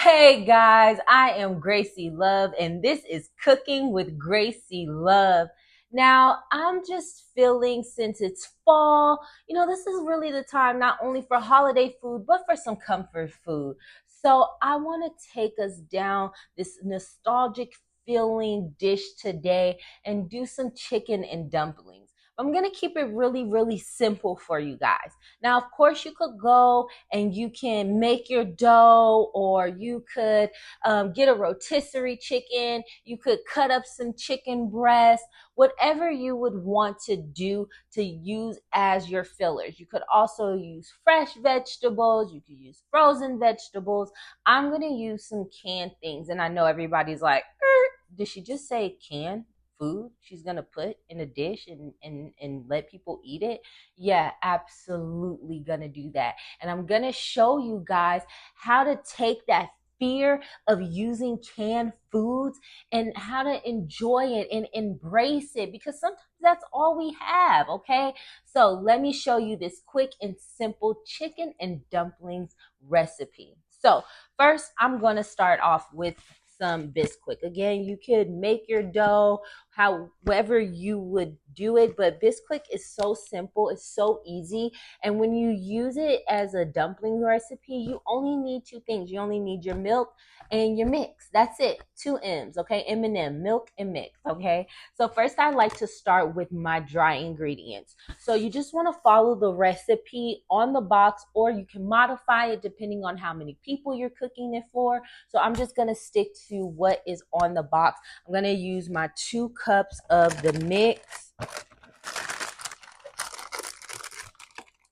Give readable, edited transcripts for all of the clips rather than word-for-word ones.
Hey guys, I am Gracie Love, and this is Cooking with Gracie Love. Now, I'm just feeling since it's fall, this is really the time not only for holiday food, but for some comfort food. So, I want to take us down this nostalgic feeling dish today and do some chicken and dumplings. I'm going to keep it really, really simple for you guys. Now, of course, you could go and you can make your dough, or you could get a rotisserie chicken. You could cut up some chicken breast, whatever you would want to do to use as your fillers. You could also use fresh vegetables. You could use frozen vegetables. I'm going to use some canned things. And I know everybody's like, did she just say canned food she's gonna put in a dish and let people eat it? Yeah, absolutely gonna do that. And I'm gonna show you guys how to take that fear of using canned foods and how to enjoy it and embrace it, because sometimes that's all we have. Okay, so let me show you this quick and simple chicken and dumplings recipe. So first, I'm going to start off with some Bisquick. Again, you could make your dough however you would do it, but Bisquick is so simple, it's so easy. And when you use it as a dumpling recipe, you only need two things. You only need your milk and your mix. That's it. 2 M's, okay? M&M, milk and mix, okay? So first, I like to start with my dry ingredients. So you just want to follow the recipe on the box, or you can modify it depending on how many people you're cooking it for. So I'm just going to stick to what is on the box. I'm going to use my 2 cups of the mix.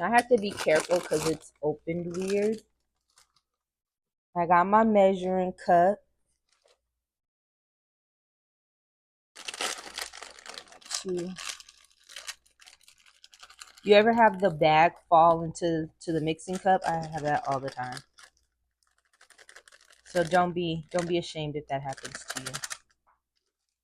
I have to be careful because it's opened weird. I got my measuring cup. 2. You ever have the bag fall into the mixing cup? I have that all the time. So don't be ashamed if that happens to you.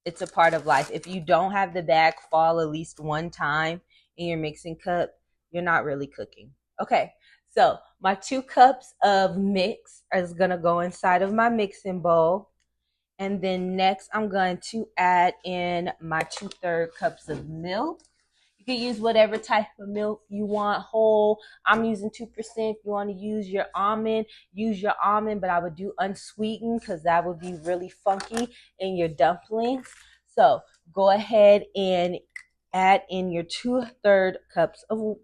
It's a part of life. If you don't have the bag fall at least one time in your mixing cup, you're not really cooking. Okay, so my 2 cups of mix is gonna go inside of my mixing bowl. And then next, I'm going to add in my 2/3 cups of milk. You can use whatever type of milk you want, whole. I'm using 2%. If you want to use your almond, use your almond, but I would do unsweetened because that would be really funky in your dumplings. So go ahead and add in your 2/3 cups of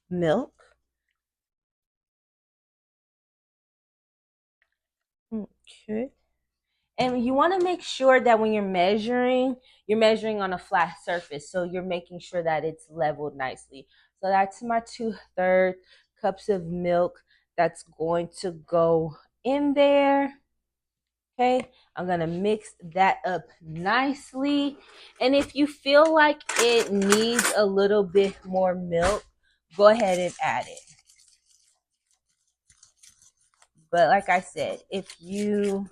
milk. Okay. And you want to make sure that when you're measuring on a flat surface. So you're making sure that it's leveled nicely. So that's my 2/3 cups of milk that's going to go in there. Okay, I'm going to mix that up nicely. And if you feel like it needs a little bit more milk, go ahead and add it. But like I said, if you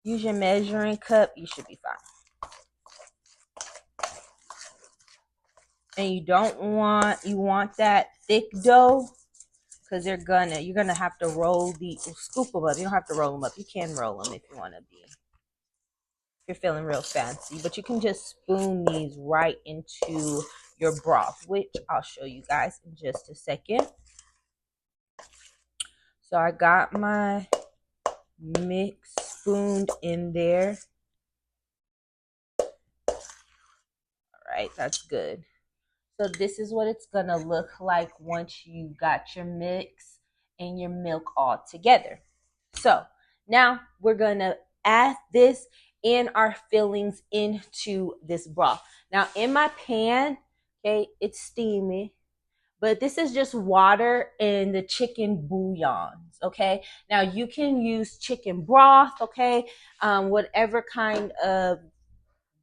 use your measuring cup, you should be fine. And you want that thick dough, because you're gonna have to scoop them up. You don't have to roll them up. You can roll them if you want to be. If you're feeling real fancy, but you can just spoon these right into your broth, which I'll show you guys in just a second. So I got my mix spooned in there. All right, that's good. So this is what it's gonna look like once you got your mix and your milk all together. So now we're gonna add this in our fillings into this broth. Now in my pan, okay, it's steamy, but this is just water and the chicken bouillons, okay? Now you can use chicken broth, okay? Whatever kind of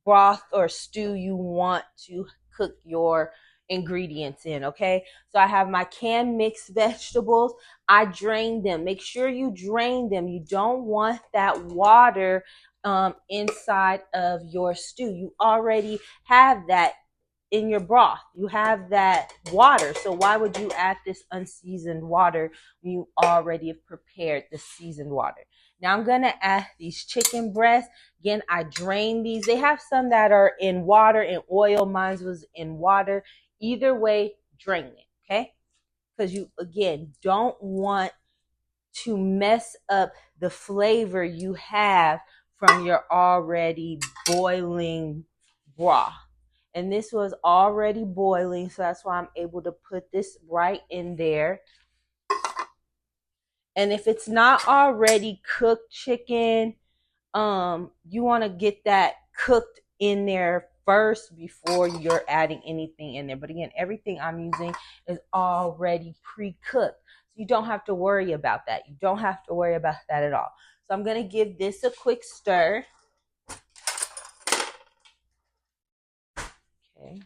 broth or stew you want to cook your ingredients in, okay? So I have my canned mixed vegetables. I drain them. Make sure you drain them. You don't want that water inside of your stew. You already have that in your broth. You have that water. So why would you add this unseasoned water when you already have prepared the seasoned water? Now I'm going to add these chicken breasts. Again, I drain these. They have some that are in water and oil. Mine was in water. Either way, drain it, okay? Because you, again, don't want to mess up the flavor you have from your already boiling broth. And this was already boiling, so that's why I'm able to put this right in there. And if it's not already cooked chicken, you want to get that cooked in there first before you're adding anything in there. But again, everything I'm using is already pre-cooked. So you don't have to worry about that. You don't have to worry about that at all. So I'm going to give this a quick stir. Okay.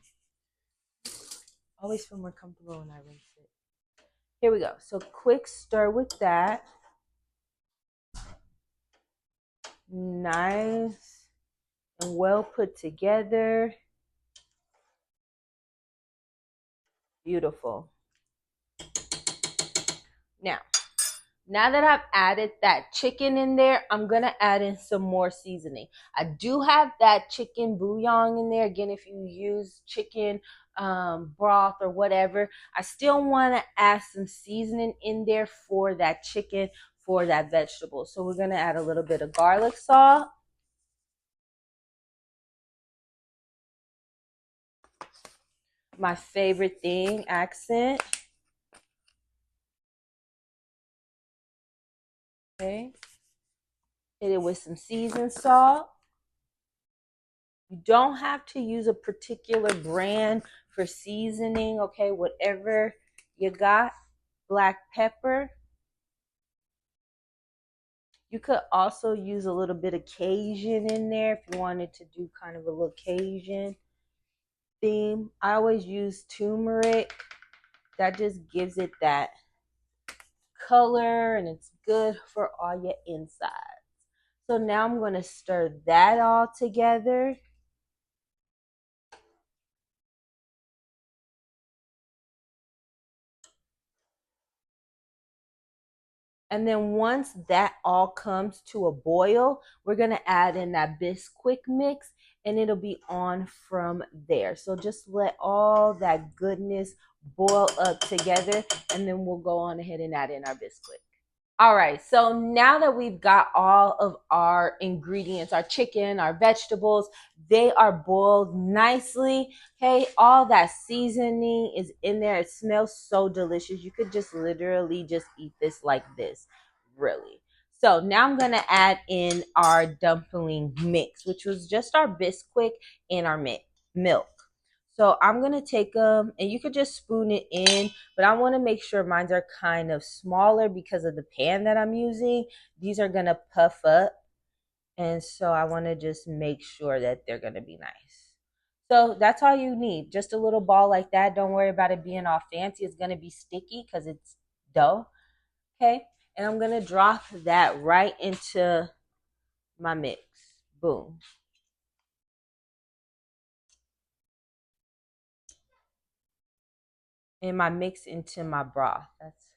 Always feel more comfortable when I rinse it. Here we go. So quick stir with that. Nice and well put together. Beautiful. Now that I've added that chicken in there, I'm going to add in some more seasoning. I do have that chicken bouillon in there. Again, if you use chicken broth or whatever, I still want to add some seasoning in there for that chicken, for that vegetable. So we're going to add a little bit of garlic salt. My favorite thing, accent. Okay. Hit it with some seasoned salt. You don't have to use a particular brand for seasoning, okay? Whatever you got. Black pepper. You could also use a little bit of Cajun in there if you wanted to do kind of a little Cajun theme. I always use turmeric. That just gives it that color and it's good for all your insides. So now I'm going to stir that all together. And then once that all comes to a boil, we're going to add in that Bisquick mix and it'll be on from there. So just let all that goodness boil up together and then we'll go on ahead and add in our Bisquick. All right, so now that we've got all of our ingredients, our chicken, our vegetables, they are boiled nicely. Okay, all that seasoning is in there. It smells so delicious. You could just literally just eat this like this, really. So now I'm gonna add in our dumpling mix, which was just our Bisquick and our milk. So I'm going to take them and you could just spoon it in, but I want to make sure mine are kind of smaller because of the pan that I'm using. These are going to puff up. And so I want to just make sure that they're going to be nice. So that's all you need. Just a little ball like that. Don't worry about it being all fancy. It's going to be sticky because it's dough. Okay. And I'm going to drop that right into my mix. Boom. And my mix into my broth. That's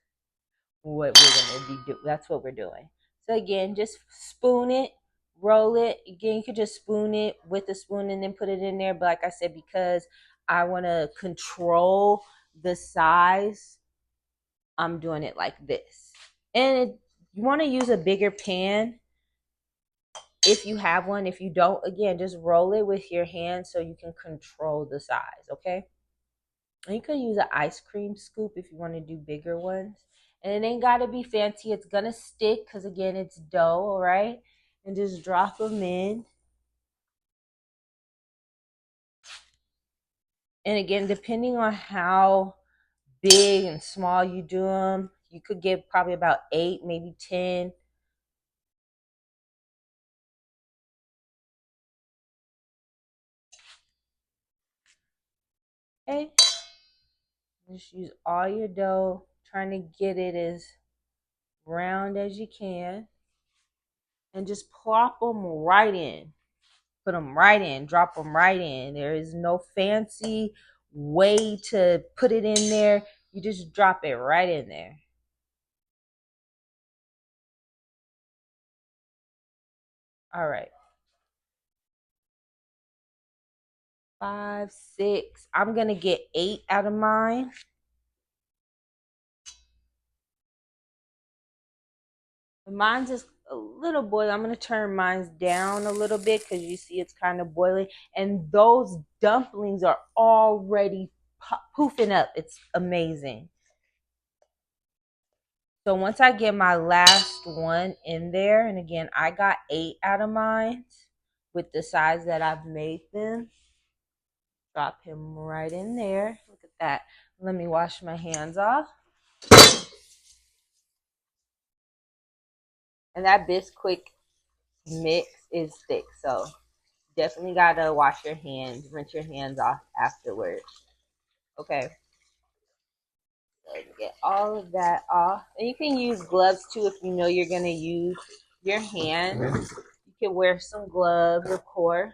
what we're going to be doing. That's what we're doing. So again, just spoon it, roll it. Again, you could just spoon it with a spoon and then put it in there. But like I said, because I want to control the size, I'm doing it like this. And you want to use a bigger pan if you have one. If you don't, again, just roll it with your hand so you can control the size, okay? And you could use an ice cream scoop if you want to do bigger ones. And it ain't got to be fancy. It's going to stick because, again, it's dough, all right? And just drop them in. And, again, depending on how big and small you do them, you could get probably about 8, maybe 10. Okay? Just use all your dough, trying to get it as round as you can. And just plop them right in. Put them right in, drop them right in. There is no fancy way to put it in there. You just drop it right in there. All right. 5, 6. I'm going to get 8 out of mine. Mine's just a little boiling. I'm going to turn mine down a little bit because you see it's kind of boiling. And those dumplings are already poofing up. It's amazing. So once I get my last one in there, and again, I got 8 out of mine with the size that I've made them. Drop him right in there. Look at that. Let me wash my hands off. And that Bisquick mix is thick, so definitely gotta wash your hands, rinse your hands off afterwards. Okay. So get all of that off. And you can use gloves too if you know you're gonna use your hands. You can wear some gloves, of course.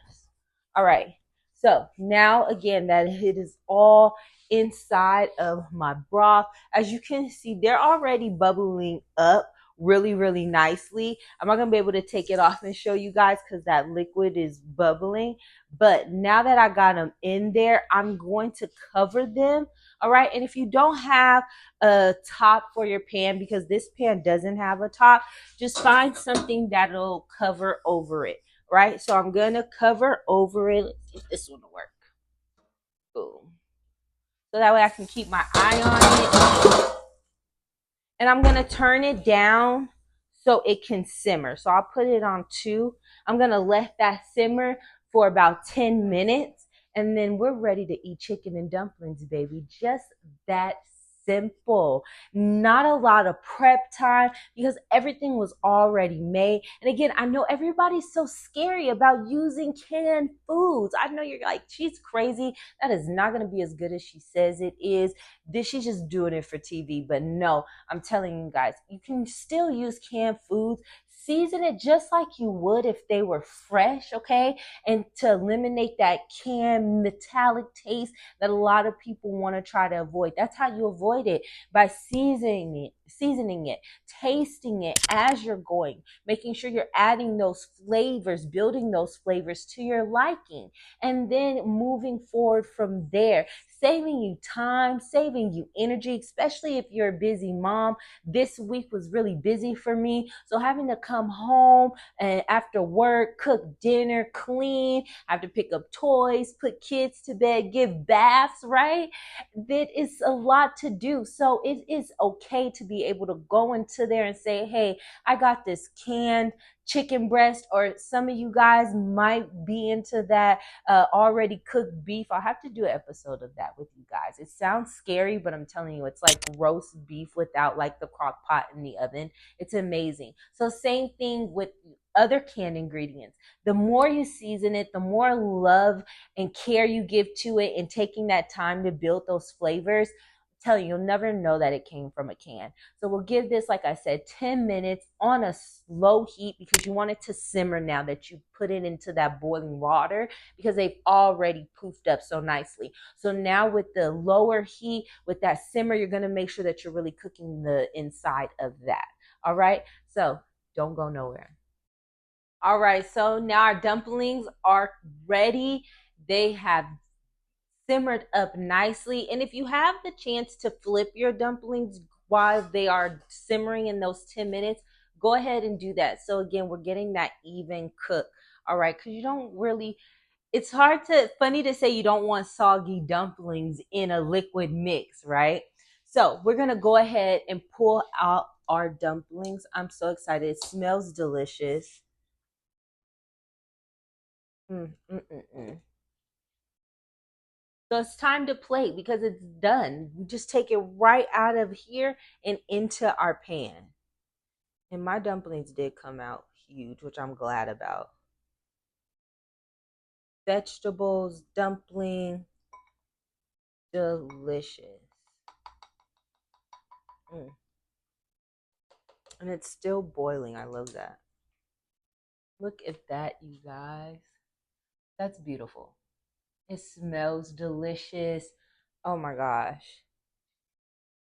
All right. So now again that it is all inside of my broth. As you can see, they're already bubbling up really, really nicely. I'm not going to be able to take it off and show you guys because that liquid is bubbling. But now that I got them in there, I'm going to cover them. All right. And if you don't have a top for your pan, because this pan doesn't have a top, just find something that'll cover over it. Right. So I'm going to cover over it. Let's see if this one will work. Boom. So that way I can keep my eye on it. And I'm going to turn it down so it can simmer. So I'll put it on 2. I'm going to let that simmer for about 10 minutes. And then we're ready to eat chicken and dumplings, baby. Just that simple. Not a lot of prep time because everything was already made. And again, I know everybody's so scary about using canned foods. I know you're like, she's crazy. That is not going to be as good as she says it is. She's just doing it for TV. But no, I'm telling you guys, you can still use canned foods. Season it just like you would if they were fresh, okay? And to eliminate that canned metallic taste that a lot of people want to try to avoid. That's how you avoid it, by seasoning it, tasting it as you're going, making sure you're adding those flavors, building those flavors to your liking, and then moving forward from there, saving you time, saving you energy, especially if you're a busy mom. This week was really busy for me. So having to come home and after work, cook dinner, clean, have to pick up toys, put kids to bed, give baths, right? That is a lot to do. So it is okay to be able to go into there and say, hey, I got this canned chicken breast, or some of you guys might be into that already cooked beef. I'll have to do an episode of that with you guys. It sounds scary, but I'm telling you, it's like roast beef without like the crock pot in the oven. It's amazing. So same thing with other canned ingredients. The more you season it, the more love and care you give to it, and taking that time to build those flavors, tell you, you'll never know that it came from a can. So we'll give this, like I said, 10 minutes on a slow heat because you want it to simmer now that you put it into that boiling water, because they've already poofed up so nicely. So now with the lower heat, with that simmer, you're going to make sure that you're really cooking the inside of that. All right. So don't go nowhere. All right. So now our dumplings are ready. They have simmered up nicely. And if you have the chance to flip your dumplings while they are simmering in those 10 minutes, go ahead and do that. So again, we're getting that even cook. All right, because you don't really, it's funny to say you don't want soggy dumplings in a liquid mix, right? So we're going to go ahead and pull out our dumplings. I'm so excited. It smells delicious. Mm, mm, mm, mm. So it's time to plate because it's done. We just take it right out of here and into our pan. And my dumplings did come out huge, which I'm glad about. Vegetables, dumpling, delicious. Mm. And it's still boiling. I love that. Look at that, you guys. That's beautiful. It smells delicious. Oh my gosh.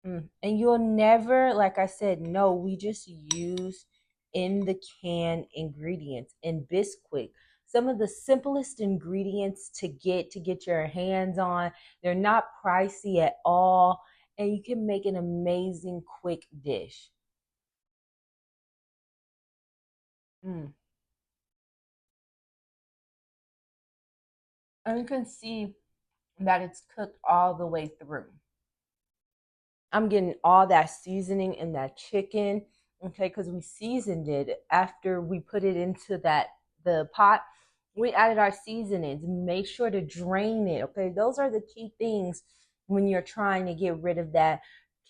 And you'll never, like I said, no, we just use in the can ingredients in Bisquick. Some of the simplest ingredients to get your hands on. They're not pricey at all, and you can make an amazing quick dish. Mm. And you can see that it's cooked all the way through. I'm getting all that seasoning in that chicken, okay, because we seasoned it after we put it into the pot. We added our seasonings. Make sure to drain it, okay? Those are the key things when you're trying to get rid of that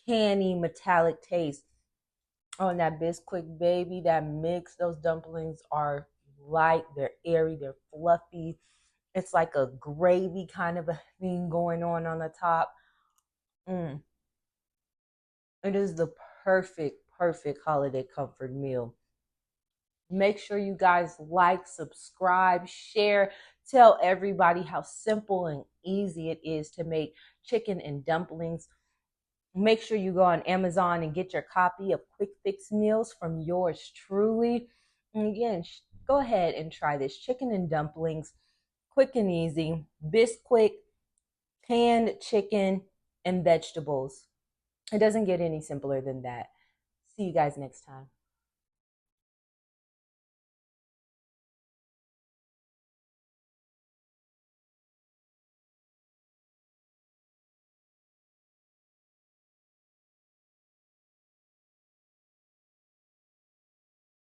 canny metallic taste. Oh, and that Bisquick baby, that mix, those dumplings are light, they're airy, they're fluffy. It's like a gravy kind of a thing going on the top. Mm. It is the perfect holiday comfort meal. Make sure you guys like, subscribe, share, tell everybody how simple and easy it is to make chicken and dumplings. Make sure you go on Amazon and get your copy of Quick Fix Meals from yours truly. And again, go ahead and try this chicken and dumplings, quick and easy, Bisquick, canned chicken, and vegetables. It doesn't get any simpler than that. See you guys next time.